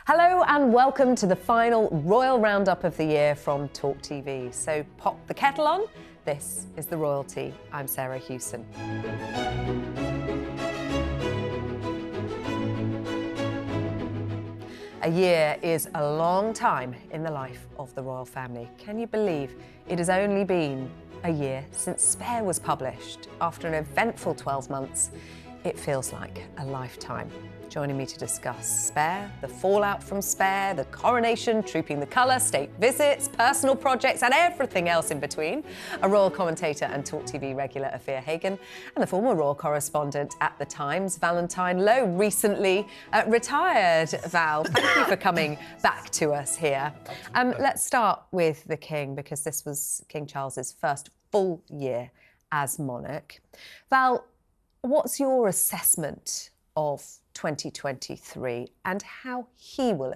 Hello and welcome to the final Royal Roundup of the year from TalkTV. So pop the kettle on. This is The Royalty. I'm Sarah Hewson. A year is a long time in the life of the royal family. Can you believe it has only been a year since Spare was published? After an eventful 12 months, it feels like a lifetime. Joining me to discuss Spare, the fallout from Spare, the coronation, trooping the colour, state visits, personal projects and everything else in between, a royal commentator and TalkTV regular Afua Hagan, and the former royal correspondent at The Times, Valentine Low, recently retired. Val, thank you for coming back to us here. Let's start with the King, because this was King Charles's first full year as monarch. Val, what's your assessment of 2023 and how he will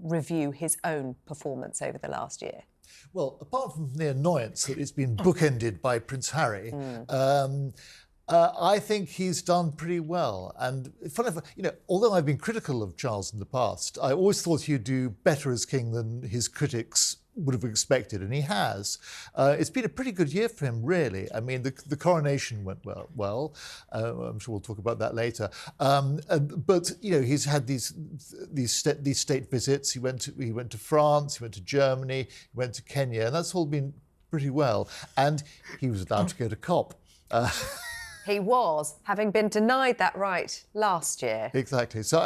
review his own performance over the last year? Well, apart from the annoyance that it's been bookended by Prince Harry, I think he's done pretty well. And funny enough, although I've been critical of Charles in the past, I always thought he'd do better as king than his critics would have expected, and he has. It's been a pretty good year for him, really. I mean, the coronation went well. I'm sure we'll talk about that later. But he's had these state visits. He went to France. He went to Germany. He went to Kenya, and that's all been pretty well. And he was allowed to go to COP. He was, having been denied that right last year. Exactly. So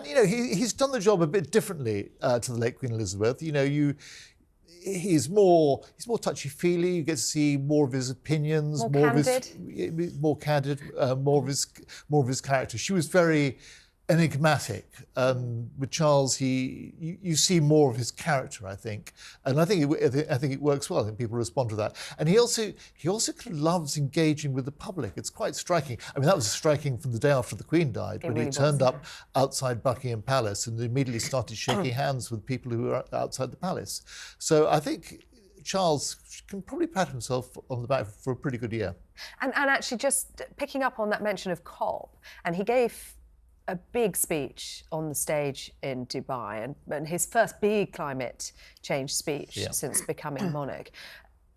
he's done the job a bit differently to the late Queen Elizabeth. He's more touchy-feely. You get to see more of his opinions, more of his character. She was very enigmatic. With Charles, you see more of his character, I think, and I think it works well. I think people respond to that, and he also kind of loves engaging with the public. It's quite striking. I mean, that was striking from the day after the Queen died, when he turned up outside Buckingham Palace and immediately started shaking hands with people who were outside the palace. So I think Charles can probably pat himself on the back for a pretty good year. And actually, just picking up on that mention of COP, and he gave a big speech on the stage in Dubai, and his first big climate change speech since becoming monarch.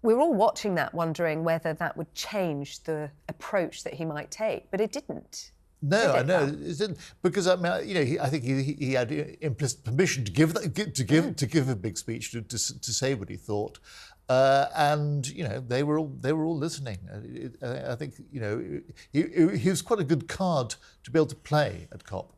We were all watching that, wondering whether that would change the approach that he might take, but it didn't. No, I know it didn't, because I mean, I think he had implicit permission to give a big speech to say what he thought. And they were all listening. I think he was quite a good card to be able to play at COP.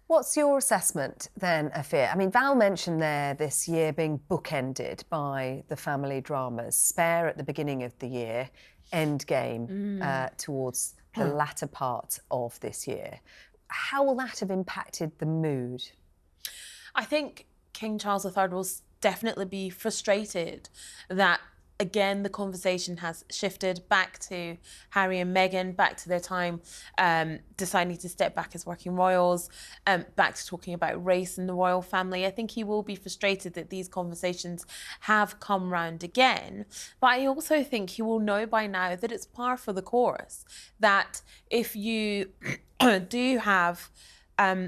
What's your assessment then, Afua? I mean, Val mentioned there this year being bookended by the family dramas. Spare at the beginning of the year, Endgame towards the latter part of this year. How will that have impacted the mood? I think King Charles III will definitely be frustrated that, again, the conversation has shifted back to Harry and Meghan, back to their time deciding to step back as working royals, back to talking about race in the royal family. I think he will be frustrated that these conversations have come round again. But I also think he will know by now that it's par for the course, that if you do have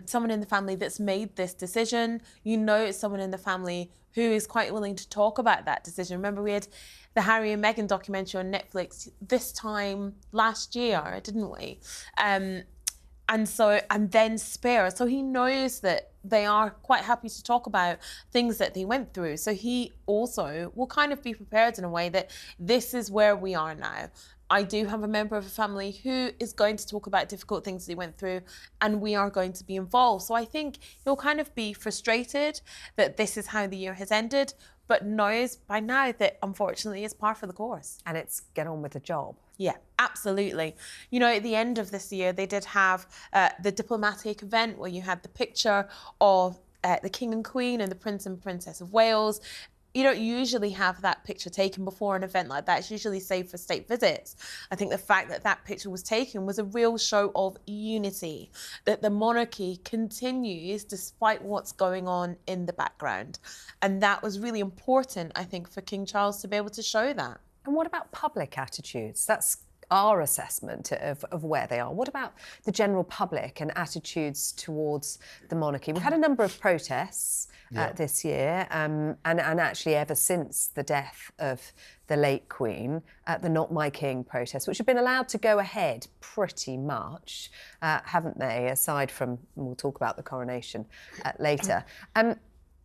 someone in the family that's made this decision, it's someone in the family who is quite willing to talk about that decision. Remember, we had the Harry and Meghan documentary on Netflix this time last year, didn't we? And then Spare. So he knows that they are quite happy to talk about things that they went through. So he also will kind of be prepared in a way that this is where we are now. I do have a member of a family who is going to talk about difficult things they went through, and we are going to be involved. So I think he'll kind of be frustrated that this is how the year has ended, but knows by now that unfortunately it's par for the course. And it's get on with the job. Yeah, absolutely. At the end of this year, they did have the diplomatic event where you had the picture of the King and Queen and the Prince and Princess of Wales. You don't usually have that picture taken before an event like that. It's usually saved for state visits. I think the fact that that picture was taken was a real show of unity, that the monarchy continues despite what's going on in the background. And that was really important, I think, for King Charles to be able to show that. And what about public attitudes? That's our assessment of where they are. What about the general public and attitudes towards the monarchy? We've had a number of protests this year, and actually ever since the death of the late Queen, the Not My King protests, which have been allowed to go ahead pretty much, haven't they, aside from, we'll talk about the coronation later.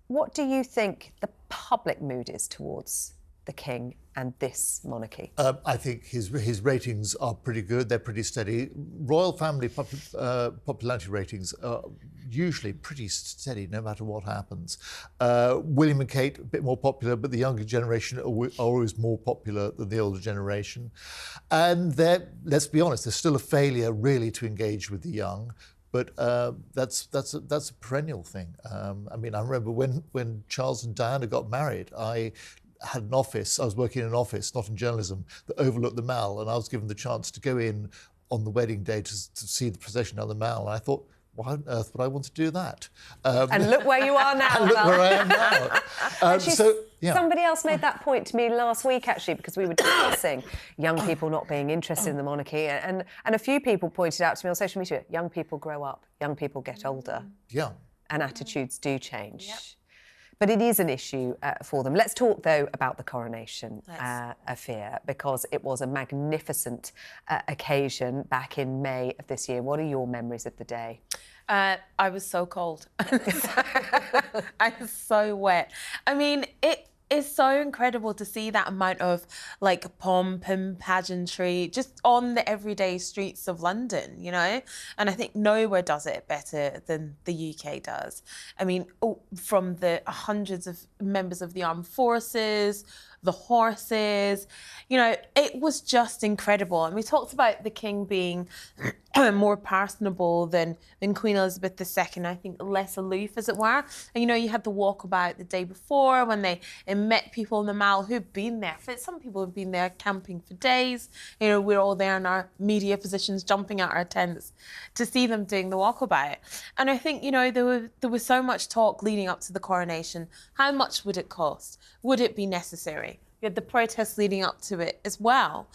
What do you think the public mood is towards the King and this monarchy? I think his ratings are pretty good. They're pretty steady. Royal family popularity ratings are usually pretty steady, no matter what happens. William and Kate, a bit more popular, but the younger generation are always more popular than the older generation. And let's be honest, there's still a failure really to engage with the young. But that's a perennial thing. I mean, I remember when Charles and Diana got married, I had an office. I was working in an office, not in journalism, that overlooked the Mall, and I was given the chance to go in on the wedding day to see the procession down the Mall. And I thought, why on earth would I want to do that? And look where you are now. And look where I am now. Somebody else made that point to me last week, actually, because we were discussing young people not being interested in the monarchy. And a few people pointed out to me on social media, young people grow up, young people get older. Yeah. And attitudes do change. Yep. But it is an issue for them. Let's talk, though, about the coronation affair, because it was a magnificent occasion back in May of this year. What are your memories of the day? I was so cold. I was so wet. I mean, it is so incredible to see that amount of like pomp and pageantry just on the everyday streets of London, you know? And I think nowhere does it better than the UK does. I mean, from the hundreds of members of the armed forces, the horses, you know, it was just incredible. And we talked about the King being more personable than Queen Elizabeth II, I think less aloof, as it were. And, you know, you had the walkabout the day before when they met people in the Mall who'd been there. Some people have been there camping for days. You know, we're all there in our media positions, jumping out our tents to see them doing the walkabout. And I think, you know, there was so much talk leading up to the coronation. How much would it cost? Would it be necessary? You had the protests leading up to it as well.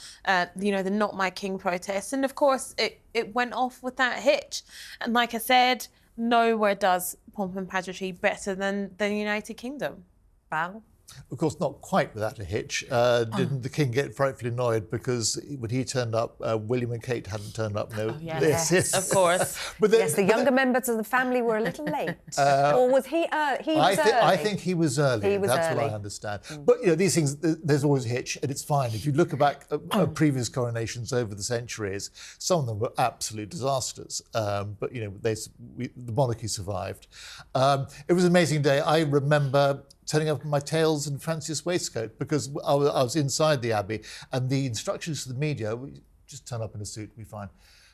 You know, the Not My King protests. And of course, it went off with that hitch. And like I said, nowhere does pomp and pageantry better than the United Kingdom. Val? Of course, not quite without a hitch. Didn't the King get frightfully annoyed because when he turned up, William and Kate hadn't turned up? No, yes, of course. The younger members of the family were a little late. Or was he early? I think he was early. That's what I understand. Mm. But, you know, these things, there's always a hitch, and it's fine. If you look back at previous coronations over the centuries, some of them were absolute disasters. But, you know, the monarchy survived. It was an amazing day. I remember turning up in my tails and fanciest waistcoat because I was inside the Abbey, and the instructions to the media, just turn up in a suit, be fine.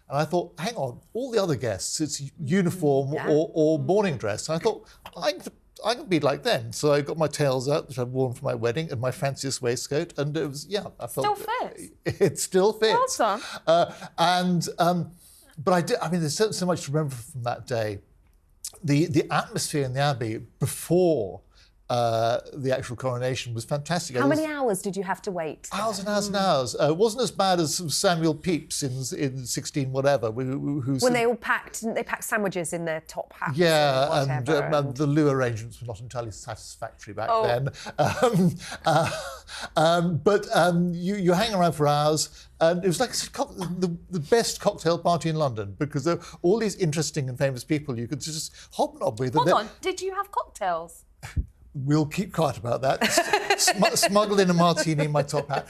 And I thought, hang on, all the other guests, it's uniform or morning dress. And I thought, I can be like them. So I got my tails out, which I'd worn for my wedding, and my fanciest waistcoat, and it was, I felt... Still fits. It still fits. Well done. But there's so much to remember from that day. The atmosphere in the Abbey before the actual coronation was fantastic. How many hours did you have to wait? Hours and hours and hours. It wasn't as bad as Samuel Pepys in 16 whatever. When they all packed sandwiches in their top hats. Yeah, and the loo arrangements were not entirely satisfactory back then. But you hang around for hours, and it was like the best cocktail party in London because there were all these interesting and famous people you could just hobnob with. Hold on, did you have cocktails? We'll keep quiet about that. Smuggled in a martini in my top hat.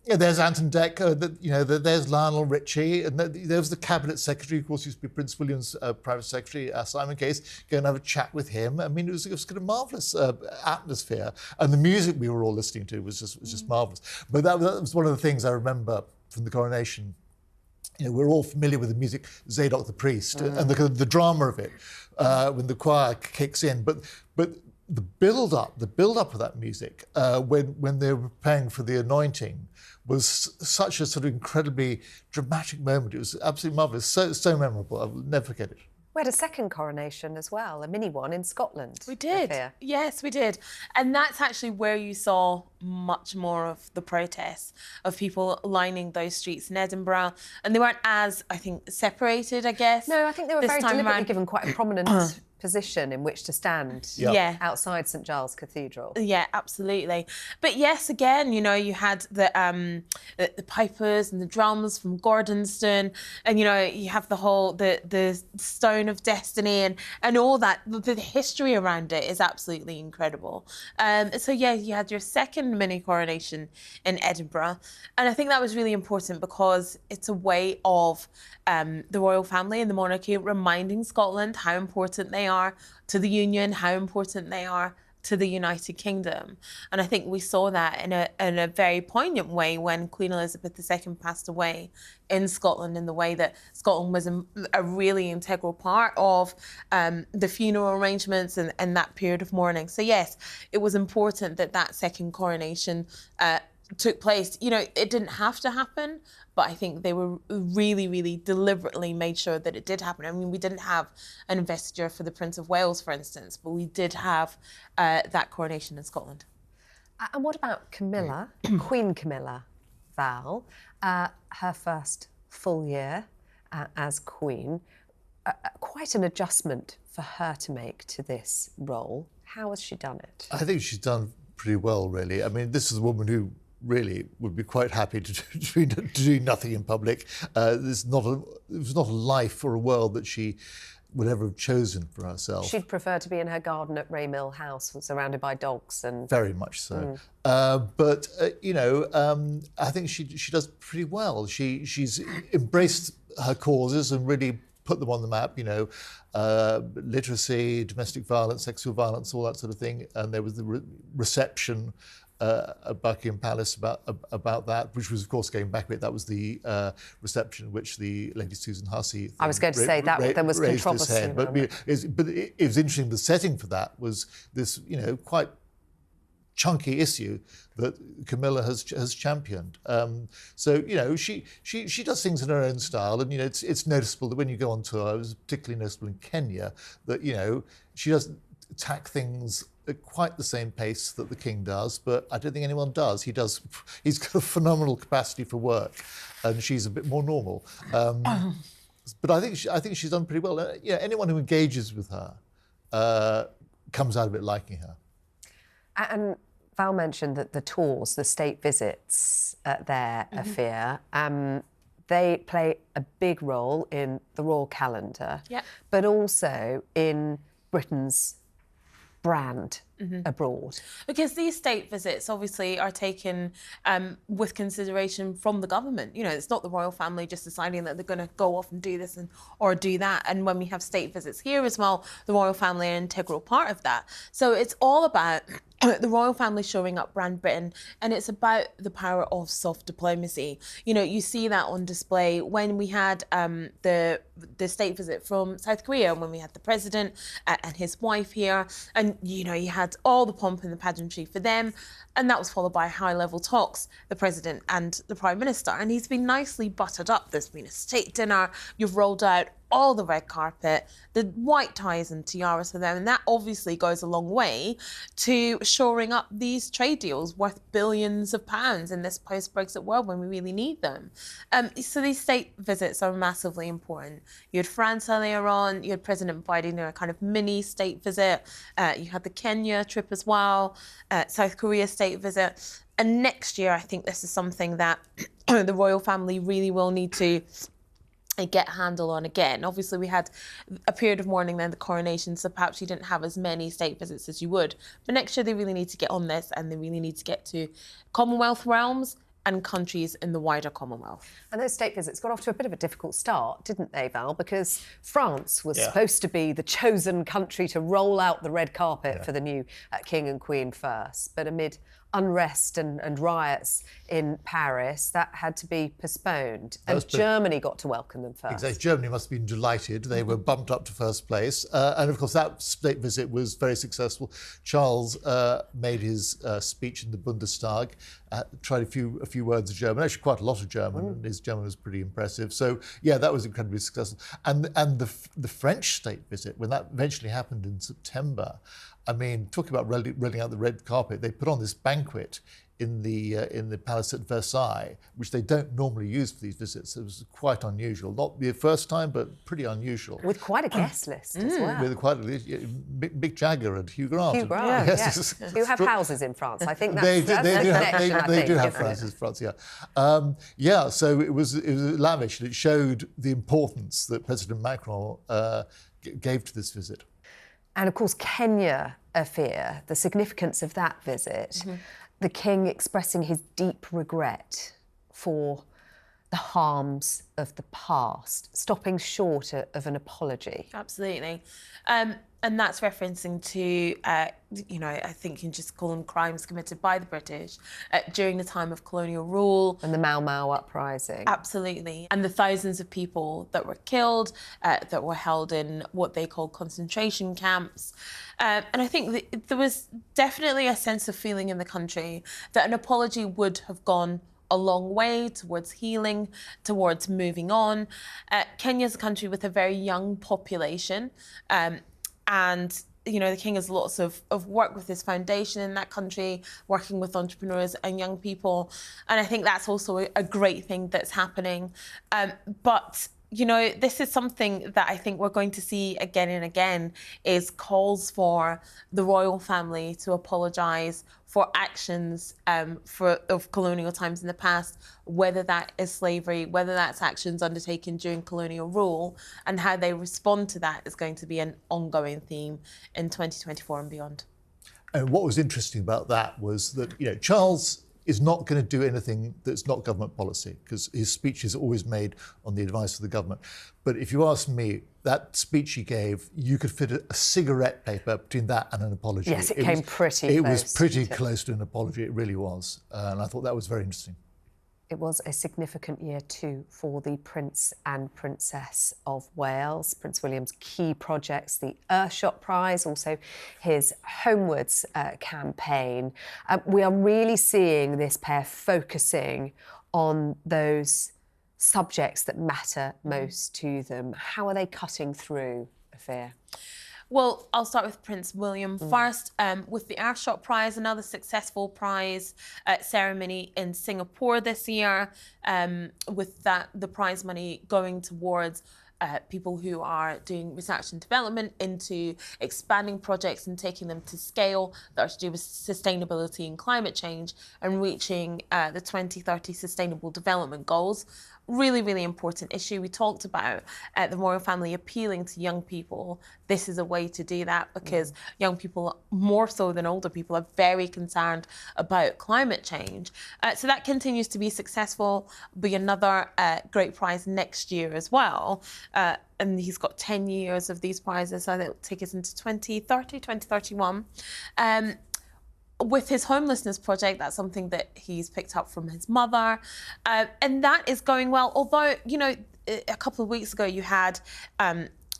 There's Anton Deck. There's Lionel Richie, and there was the cabinet secretary, of course, used to be Prince William's private secretary, Simon Case. Go and have a chat with him. I mean, it was kind of marvellous atmosphere, and the music we were all listening to was just marvellous. But that was one of the things I remember from the coronation. You know, we're all familiar with the music, Zadok the priest, and the drama of it when the choir kicks in. But the build-up of that music when they were preparing for the anointing was such a sort of incredibly dramatic moment. It was absolutely marvellous, so memorable. I will never forget it. We had a second coronation as well, a mini one in Scotland. We did. Yes, we did. And that's actually where you saw much more of the protests, of people lining those streets in Edinburgh. And they weren't as, I think, separated, I guess. No, I think they were this very time deliberately around. given quite a prominent position in which to stand Yeah. outside St Giles Cathedral. Yeah, absolutely. But yes, again, you know, you had the pipers and the drums from Gordonstoun, and you know, you have the whole the Stone of Destiny and all that. The history around it is absolutely incredible. So yeah, you had your second mini coronation in Edinburgh, and I think that was really important because it's a way of the royal family and the monarchy reminding Scotland how important they are to the Union, how important they are to the United Kingdom. And I think we saw that in a very poignant way when Queen Elizabeth II passed away in Scotland, in the way that Scotland was a really integral part of the funeral arrangements and that period of mourning. So yes, it was important that that second coronation took place. You know, it didn't have to happen, but I think they were really, really deliberately made sure that it did happen. I mean, we didn't have an investiture for the Prince of Wales, for instance, but we did have that coronation in Scotland. And what about Camilla, Queen Camilla, Val? Her first full year as Queen. Quite an adjustment for her to make to this role. How has she done it? I think she's done pretty well, really. I mean, this is a woman who really would be quite happy to do nothing in public. It was not a life or a world that she would ever have chosen for herself. She'd prefer to be in her garden at Raymill House, surrounded by dogs and... Very much so. But you know, I think she does pretty well. She's embraced her causes and really put them on the map, you know, literacy, domestic violence, sexual violence, all that sort of thing. And there was the reception at Buckingham Palace about that, which was, of course, going back a bit. That was the reception which the Lady Susan Hussey... I was going to say that there was controversy. But it was interesting. The setting for that was this, you know, quite chunky issue that Camilla has championed. So, you know, she does things in her own style, and, you know, it's noticeable that when you go on tour, it was particularly noticeable in Kenya, that, you know, she doesn't attack things at quite the same pace that the King does, but I don't think anyone does. He's got a phenomenal capacity for work, and she's a bit more normal. But I think she's done pretty well. Yeah, anyone who engages with her comes out of it liking her. And Val mentioned that the tours, the state visits there, Afua, they play a big role in the royal calendar, but also in Britain's brand abroad. Because these state visits obviously are taken with consideration from the government. You know, it's not the royal family just deciding that they're going to go off and do this or do that. And when we have state visits here as well, the royal family are an integral part of that. So it's all about the royal family showing up brand Britain, and it's about the power of soft diplomacy. You know, you see that on display when we had the state visit from South Korea, when we had the president and his wife here, and you know, you had all the pomp and the pageantry for them, and that was followed by high-level talks, the president and the prime minister, and he's been nicely buttered up. There's been a state dinner, you've rolled out all the red carpet, the white ties and tiaras for them, and that obviously goes a long way to shoring up these trade deals worth billions of pounds in this post-Brexit world when we really need them. So these state visits are massively important. You had France earlier on, you had President Biden doing a kind of mini state visit, you had the Kenya trip as well, South Korea state visit, and next year I think this is something that the royal family really will need to get a handle on again. Obviously, we had a period of mourning, then the coronation, so perhaps you didn't have as many state visits as you would. But next year, they really need to get on this, and they really need to get to Commonwealth realms and countries in the wider Commonwealth. And those state visits got off to a bit of a difficult start, didn't they, Val? Because France was supposed to be the chosen country to roll out the red carpet for the new King and Queen first. But amid unrest and riots in Paris, that had to be postponed. And Germany got to welcome them first. Exactly. Germany must have been delighted. They were bumped up to first place. And of course, that state visit was very successful. Charles made his speech in the Bundestag, tried a few words of German, actually quite a lot of German, and his German was pretty impressive. So, yeah, that was incredibly successful. And the French state visit, when that eventually happened in September, I mean, talking about rolling out the red carpet, they put on this banquet in the palace at Versailles, which they don't normally use for these visits. It was quite unusual. Not the first time, but pretty unusual. With quite a guest list as well. With quite a Mick Jagger and Hugh Grant. Hugh Grant, yes. Who have houses in France. I think that's they do have houses in France, yeah. So it was lavish, and it showed the importance that President Macron gave to this visit. And of course, Kenya affair, the significance of that visit, the King expressing his deep regret for the harms of the past, stopping short of an apology. Absolutely. And that's referencing to, I think you can just call them crimes committed by the British during the time of colonial rule. And the Mau Mau uprising. Absolutely. And the thousands of people that were killed, that were held in what they call concentration camps. And I think there was definitely a sense of feeling in the country that an apology would have gone a long way towards healing, towards moving on. Kenya's a country with a very young population. And, the King has lots of work with his foundation in that country, working with entrepreneurs and young people. And I think that's also a great thing that's happening. But this is something that I think we're going to see again and again, is calls for the royal family to apologise for actions of colonial times in the past, whether that is slavery, whether that's actions undertaken during colonial rule, and how they respond to that is going to be an ongoing theme in 2024 and beyond. And what was interesting about that was that, Charles is not going to do anything that's not government policy, because his speech is always made on the advice of the government. But if you ask me, that speech he gave, you could fit a cigarette paper between that and an apology. Yes, it came pretty close. It was pretty close to an apology, it really was. And I thought that was very interesting. It was a significant year too for the Prince and Princess of Wales. Prince William's key projects, the Earthshot Prize, also his Homewards campaign. We are really seeing this pair focusing on those subjects that matter most to them. How are they cutting through, Afua? Well, I'll start with Prince William first. With the Earthshot Prize, another successful prize ceremony in Singapore this year, with the prize money going towards people who are doing research and development into expanding projects and taking them to scale that are to do with sustainability and climate change and reaching the 2030 Sustainable Development Goals. Really, really important issue. We talked about the royal family appealing to young people. This is a way to do that because young people, more so than older people, are very concerned about climate change. So that continues to be successful. Be another great prize next year as well. And he's got 10 years of these prizes, so that'll take us into 2030, 2031. With his homelessness project, that's something that he's picked up from his mother. And that is going well. Although, a couple of weeks ago you had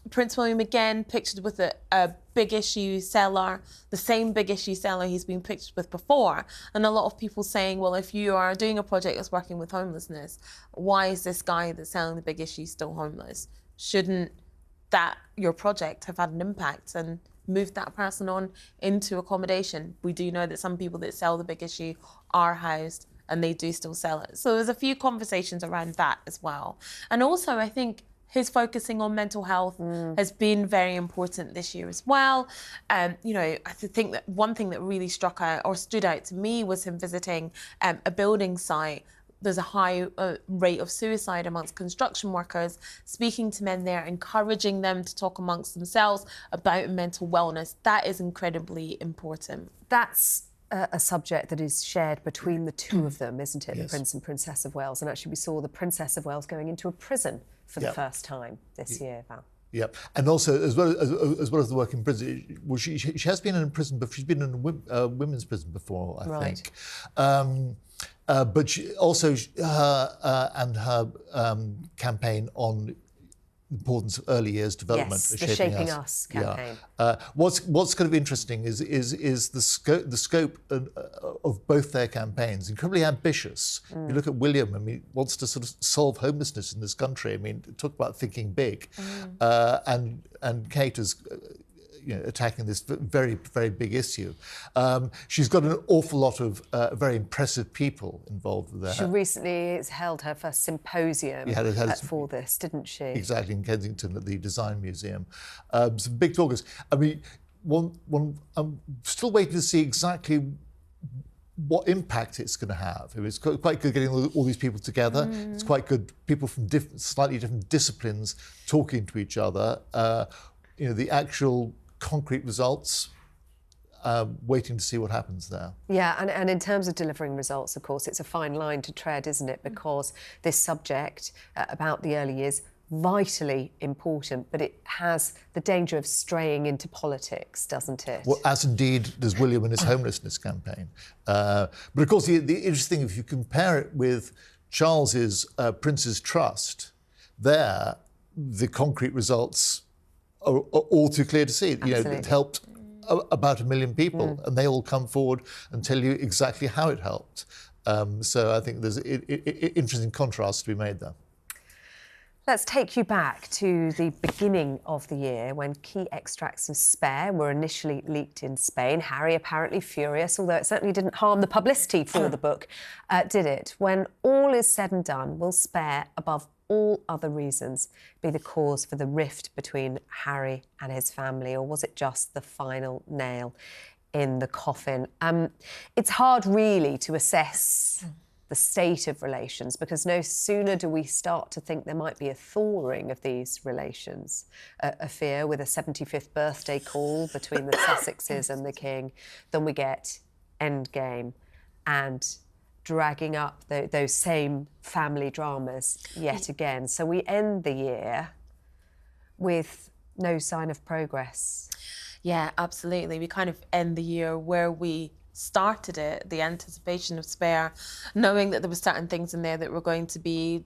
Prince William again pictured with a big issue seller, the same big issue seller he's been pictured with before. And a lot of people saying, well, if you are doing a project that's working with homelessness, why is this guy that's selling the big issue still homeless? Shouldn't your project have had an impact and moved that person on into accommodation? We do know that some people that sell the big issue are housed and they do still sell it. So there's a few conversations around that as well. And also I think his focusing on mental health has been very important this year as well. I think that one thing that really stood out to me was him visiting a building site. There's a high rate of suicide amongst construction workers, speaking to men there, encouraging them to talk amongst themselves about mental wellness. That is incredibly important. That's a subject that is shared between the two of them, isn't it? Yes. The Prince and Princess of Wales. And actually we saw the Princess of Wales going into a prison for the first time this year, Val. Yep, and also as well as the work in prison, well, she has been in prison, but she's been in a women's prison before, I think. But she also her campaign on the importance of early years development, yes, the Shaping Us campaign. Yeah. What's kind of interesting is the scope of both their campaigns. Incredibly ambitious. You look at William. I mean, he wants to sort of solve homelessness in this country. I mean, talk about thinking big. And Kate is, attacking this very, very big issue. She's got an awful lot of very impressive people involved with that. She recently held her first symposium for this, didn't she? Exactly, in Kensington at the Design Museum. Some big talkers. I mean, I'm still waiting to see exactly what impact it's going to have. It's quite good getting all these people together. It's quite good, people from slightly different disciplines talking to each other. The actual concrete results, waiting to see what happens there. Yeah, and in terms of delivering results, of course, it's a fine line to tread, isn't it? Because this subject about the early years, vitally important, but it has the danger of straying into politics, doesn't it? Well, as indeed does William and his homelessness campaign. But of course, the interesting, if you compare it with Charles's Prince's Trust, there, the concrete results are all too clear to see. It helped about 1 million people, and they all come forward and tell you exactly how it helped. So I think there's interesting contrast to be made there. Let's take you back to the beginning of the year when key extracts of Spare were initially leaked in Spain. Harry apparently furious, although it certainly didn't harm the publicity for the book, did it? When all is said and done, will Spare, above all other reasons, be the cause for the rift between Harry and his family, or was it just the final nail in the coffin? It's hard really to assess the state of relations, because no sooner do we start to think there might be a thawing of these relations, a fear with a 75th birthday call between the Sussexes and the King, than we get Endgame and dragging up those same family dramas yet again. So we end the year with no sign of progress. Yeah, absolutely. We kind of end the year where we started it, the anticipation of Spare, knowing that there were certain things in there that were going to be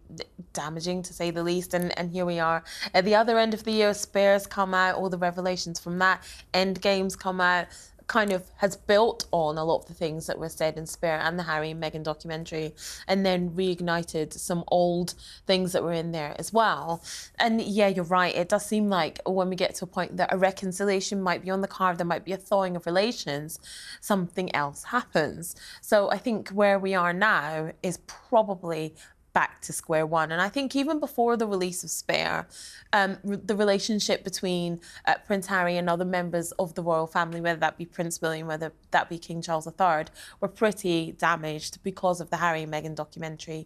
damaging, to say the least, and here we are. At the other end of the year, Spare's come out, all the revelations from that, Endgame's come out, kind of has built on a lot of the things that were said in Spare and the Harry and Meghan documentary, and then reignited some old things that were in there as well. And yeah, you're right, it does seem like when we get to a point that a reconciliation might be on the card, there might be a thawing of relations, something else happens. So I think where we are now is probably back to square one. And I think even before the release of Spare, the relationship between Prince Harry and other members of the royal family, whether that be Prince William, whether that be King Charles III, were pretty damaged because of the Harry and Meghan documentary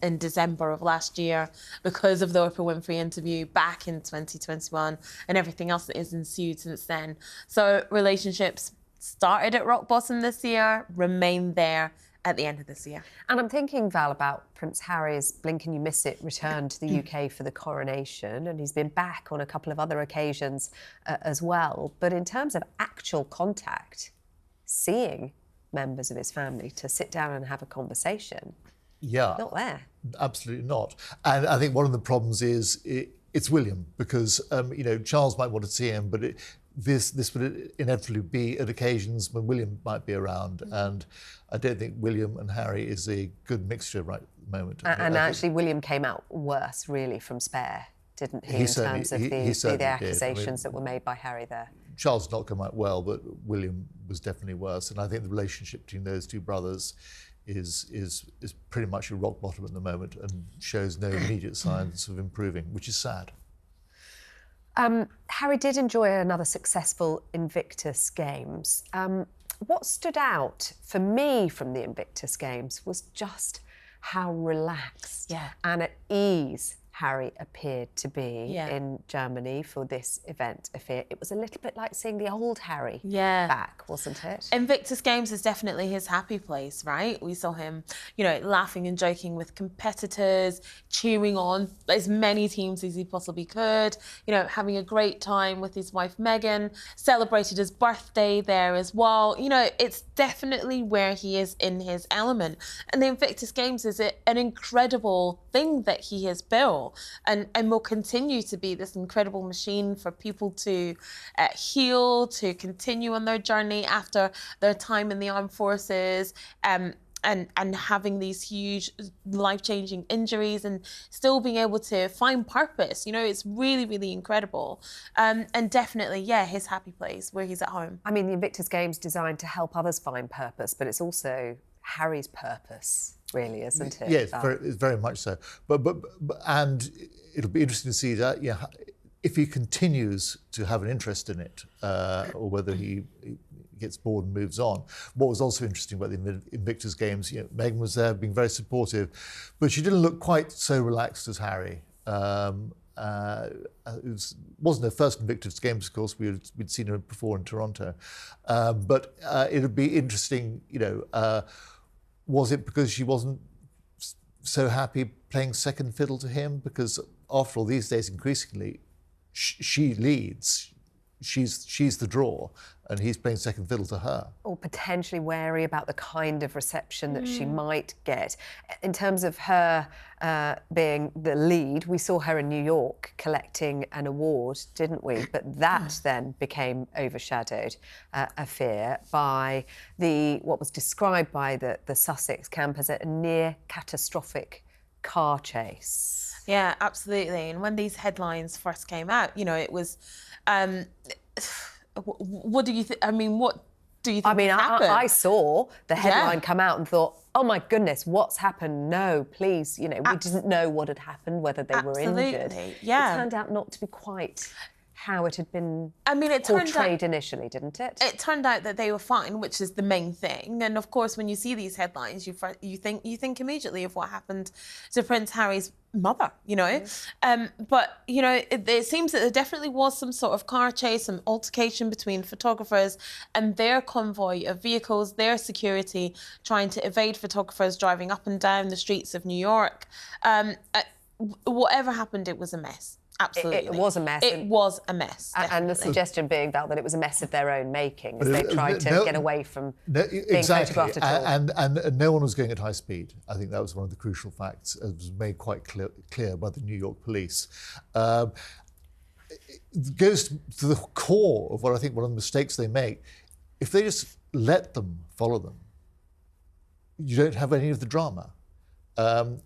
in December of last year, because of the Oprah Winfrey interview back in 2021 and everything else that has ensued since then. So relationships started at rock bottom this year, remain there at the end of this year. And I'm thinking, Val, about Prince Harry's blink and you miss it return to the UK for the coronation, and he's been back on a couple of other occasions as well. But in terms of actual contact, seeing members of his family to sit down and have a conversation, not there. Absolutely not. And I think one of the problems is it's William, because Charles might want to see him, but this would inevitably be at occasions when William might be around, and I don't think William and Harry is a good mixture right at the moment. And actually, William came out worse, really, from Spare, didn't he, in terms of the accusations that were made by Harry there? Charles did not come out well, but William was definitely worse, and I think the relationship between those two brothers is pretty much at rock bottom at the moment and shows no immediate signs of improving, which is sad. Harry did enjoy another successful Invictus Games. What stood out for me from the Invictus Games was just how relaxed and at ease Harry appeared to be in Germany for this event, Afua. It was a little bit like seeing the old Harry back, wasn't it? Invictus Games is definitely his happy place, right? We saw him, you know, laughing and joking with competitors, cheering on as many teams as he possibly could, you know, having a great time with his wife Meghan, celebrated his birthday there as well. You know, it's definitely where he is in his element. And the Invictus Games is an incredible thing that he has built. And will continue to be this incredible machine for people to heal, to continue on their journey after their time in the armed forces, and having these huge life-changing injuries and still being able to find purpose. You know, it's really, really incredible. And definitely, yeah, his happy place where he's at home. I mean, the Invictus Games designed to help others find purpose, but it's also Harry's purpose, really, isn't it? Yes, it's very much so. But and it'll be interesting to see that, if he continues to have an interest in it, or whether he gets bored and moves on. What was also interesting about the Invictus Games, Meghan was there, being very supportive, but she didn't look quite so relaxed as Harry. It wasn't her first Invictus Games, of course. We'd seen her before in Toronto, but it would be interesting, was it because she wasn't so happy playing second fiddle to him? Because after all, these days, increasingly, she leads. She's the draw, and he's playing second fiddle to her. Or potentially wary about the kind of reception that she might get. In terms of her being the lead, we saw her in New York collecting an award, didn't we? But that then became overshadowed, Afua, by what was described by the Sussex camp as a near catastrophic car chase. Yeah, absolutely. And when these headlines first came out, it was... what do you think? I mean, what do you think happened? I saw the headline come out and thought, oh my goodness, what's happened? No, please, we didn't know what had happened, whether they were injured. Yeah. It turned out not to be quite how it had been portrayed initially, didn't it? It turned out that they were fine, which is the main thing. And of course, when you see these headlines, you think immediately of what happened to Prince Harry's mother, But, it seems that there definitely was some sort of car chase, some altercation between photographers and their convoy of vehicles, their security, trying to evade photographers driving up and down the streets of New York. Whatever happened, it was a mess. Absolutely. It was a mess. It was a mess. And the suggestion being, Val, that it was a mess of their own making as they tried to get away from being photographed at all. And no one was going at high speed. I think that was one of the crucial facts, as was made quite clear by the New York police. It goes to the core of what I think one of the mistakes they make. If they just let them follow them, you don't have any of the drama.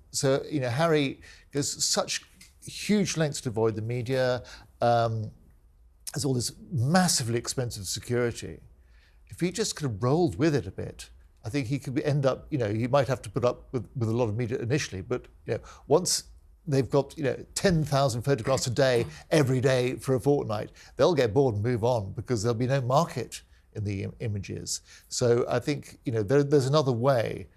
So, Harry goes such huge lengths to avoid the media. There's all this massively expensive security. If he just kind of rolled with it a bit, I think he could end up, he might have to put up with a lot of media initially, but once they've got 10,000 photographs a day, every day for a fortnight, they'll get bored and move on because there'll be no market in the images. So I think there's another way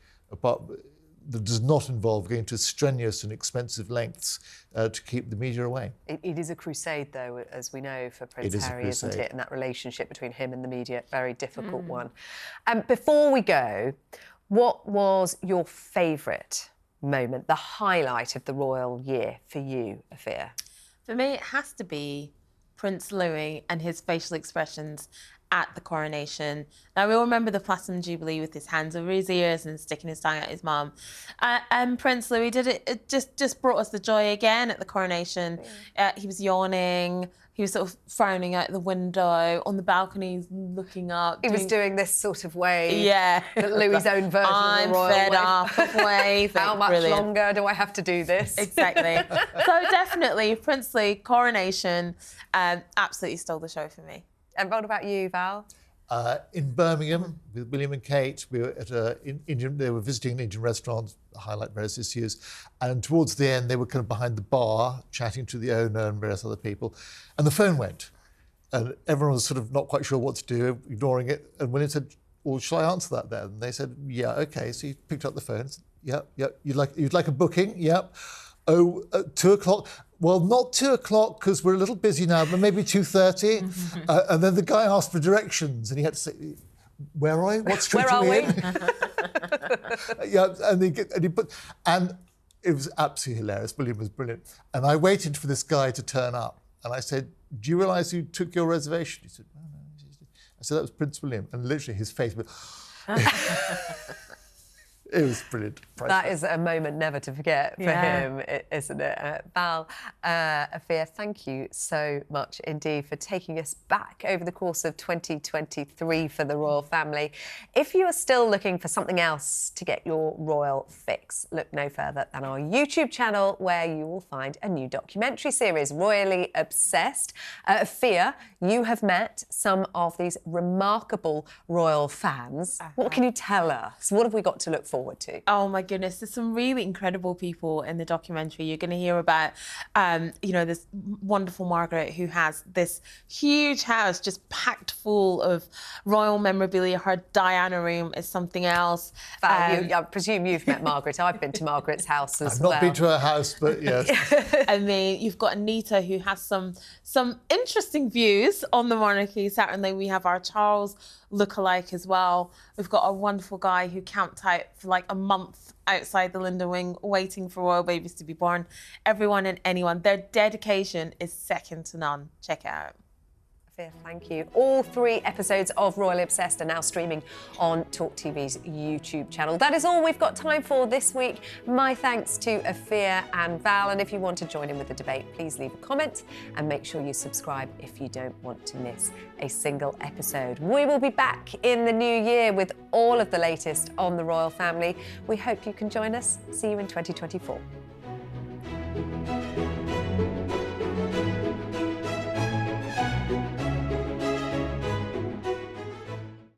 that does not involve going to strenuous and expensive lengths to keep the media away. It is a crusade, though, as we know, for Prince Harry, isn't it? And that relationship between him and the media, very difficult one. Before we go, what was your favourite moment, the highlight of the royal year for you, Afua? For me, it has to be Prince Louis and his facial expressions at the coronation. Now, we all remember the Platinum Jubilee with his hands over his ears and sticking his tongue at his mum. And Prince Louis did it. It just brought us the joy again at the coronation. He was yawning. He was sort of frowning out the window on the balcony, looking up. He was doing this sort of wave. Yeah. Louis's own version of the royal I'm fed wave. up of wave. How much longer do I have to do this? Exactly. So definitely, Prince Louis, coronation, absolutely stole the show for me. And what about you, Val? In Birmingham, with William and Kate, we were at they were visiting an Indian restaurant, highlight various issues, and towards the end, they were kind of behind the bar, chatting to the owner and various other people, and the phone went, and everyone was sort of not quite sure what to do, ignoring it, and William said, well, shall I answer that then? And they said, yeah, okay. So he picked up the phone and said, yep, you'd like a booking? Yep. Oh, 2 o'clock. Well, not 2 o'clock because we're a little busy now, but maybe 2:30. And then the guy asked for directions, and he had to say, "Where are we? What street Where are we?" in?" Yeah, and he put, and it was absolutely hilarious. William was brilliant, and I waited for this guy to turn up, and I said, "Do you realise who took your reservation?" He said, "No, no." I said, "That was Prince William," and literally his face was. It was brilliant. That is a moment never to forget for him, isn't it? Val, Afua, thank you so much indeed for taking us back over the course of 2023 for the royal family. If you are still looking for something else to get your royal fix, look no further than our YouTube channel, where you will find a new documentary series, Royally Obsessed. Afua, you have met some of these remarkable royal fans. What can you tell us? What have we got to look forward to? Oh my goodness, there's some really incredible people in the documentary. You're going to hear about, this wonderful Margaret who has this huge house just packed full of royal memorabilia. Her Diana room is something else. Val, I presume you've met Margaret. I've been to Margaret's house as well. I've not been to her house, but yes. And then you've got Anita, who has some interesting views on the monarchy. Certainly, we have our Charles lookalike as well. We've got a wonderful guy who camped out for like a month outside the Linden Wing waiting for royal babies to be born. Everyone and anyone, their dedication is second to none. Check it out. Thank you. All 3 episodes of Royally Obsessed are now streaming on TalkTV's YouTube channel. That is all we've got time for this week. My thanks to Afua and Val, and if you want to join in with the debate, please leave a comment and make sure you subscribe if you don't want to miss a single episode. We will be back in the new year with all of the latest on the royal family. We hope you can join us. See you in 2024.